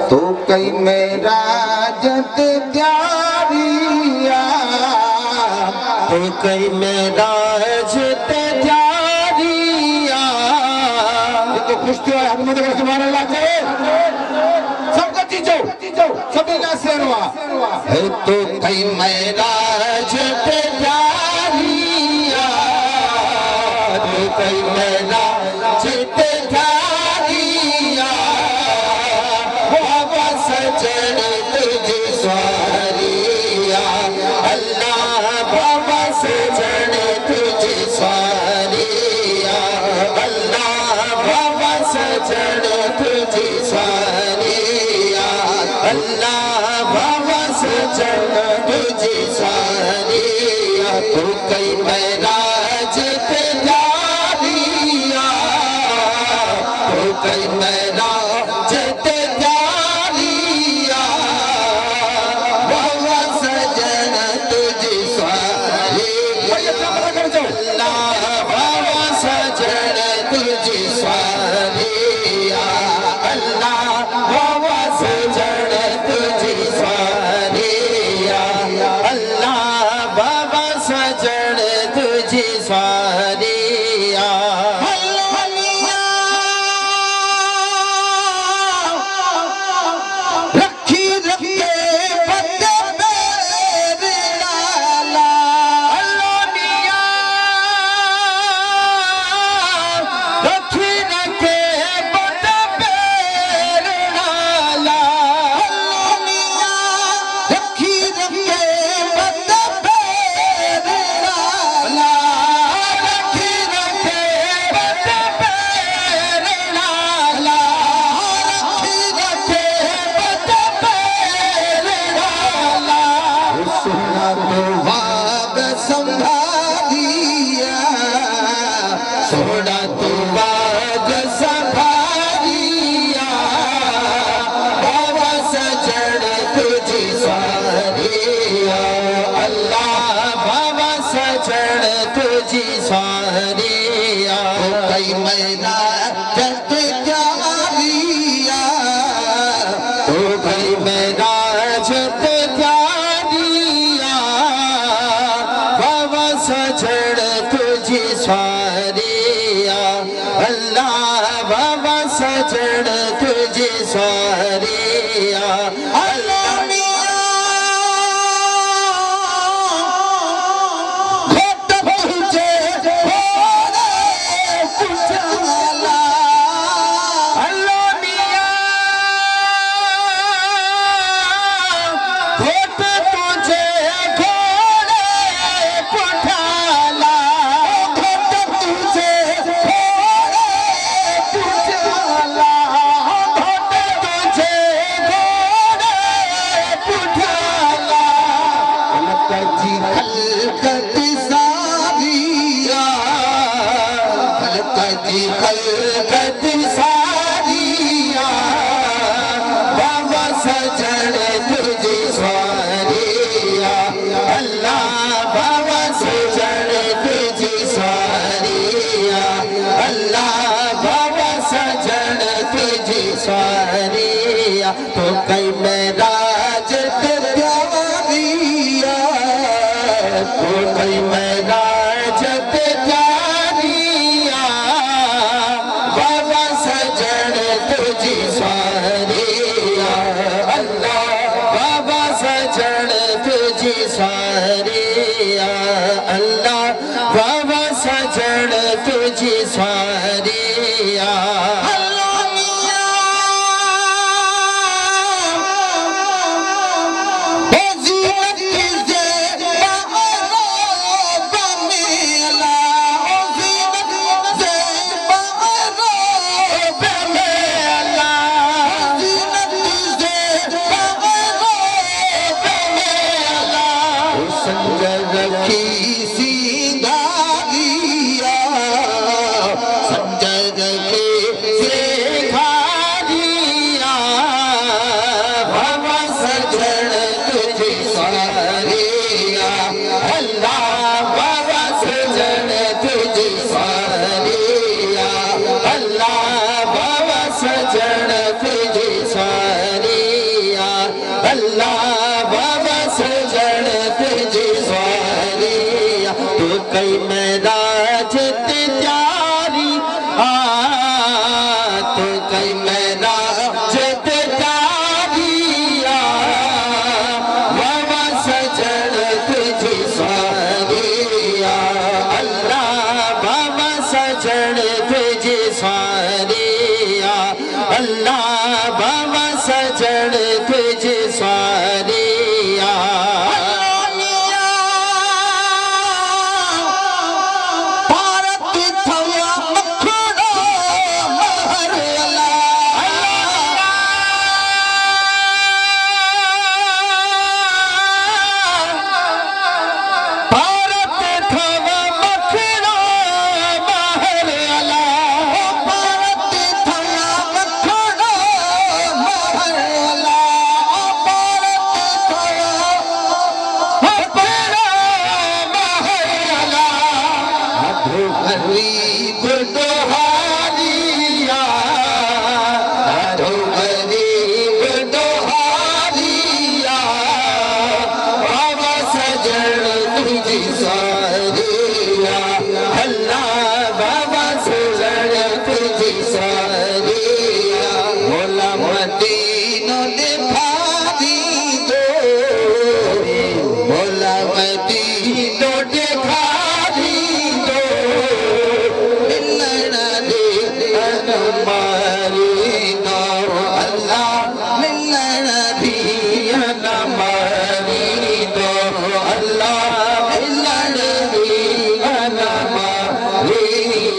तो कई मेरा जत जारिया, तो कई मेरा जत जारिया। तो खुश थी हद मत कर सुभान अल्लाह के सबका चीजो सभी का शेरवा। तो कई मेरा जत जारिया, तो कई मेरा जत जारिया। बाबा सजन तुझे स्वारिया अल्लाह, बाबा सजन तुझे स्वारिया अल्लाह, बाबा सजन तुझे स्वारिया अल्लाह, बाबा सजन तुझे स्वारिया। तो कई मेरा जत जारिया, तो कई मेरा जत जारिया। बाबा सजन तुझे स्वारिया अल्लाह, बाबा सजन तुझे स्वारिया अल्लाह, बाबा सजन तुझे स्वारिया अल्लाह, बाबा सजन तुझे स्वारिया। रखी रखे बंदे मेरे लाला, अल्लाह रखी रखे बंदे मेरे लाला, रखी रखे बंदे मेरे लाला, रखी रखे बंदे मेरे लाला, रखी रखे बंदे मेरे लाला। सुना तो वाग संभालिया, सोना तू बाग संभालिया, बाबा सजन तुझी स्वारिया अल्लाह, बाबा सजन तुझी स्वारिया। कई महीना जत जारिया, तो भाई मेरा जत जारिया, बाबा सजन तुझी स्वारिया अल्लाह, बाबा सजन तुझी स्वारिया अल्लाह। घोट तुझे भोरे पुजाला, अल्लाह मियां घोट तुझे घोड़े पुठाला, घोट तुझे भोरे पुजाला, घोट तुझे घोड़े पुठाला। जी खलकत सारिया, जी खलकत सारिया, बाबा सजन तुझी स्वारिया अल्लाह, बाबा सजन तुझी स्वारिया अल्लाह, बाबा सजन तुझी स्वारिया। तो कई मेरा जत प्यारिया, तो कई मेरा जत जारिया, बाबा सजन तुझी स्वारिया अल्लाह, बाबा सजन तुझी स्वारिया अल्लाह, बाबा सजन तुझी स्वारिया। रखी सी दारिया,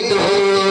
दूर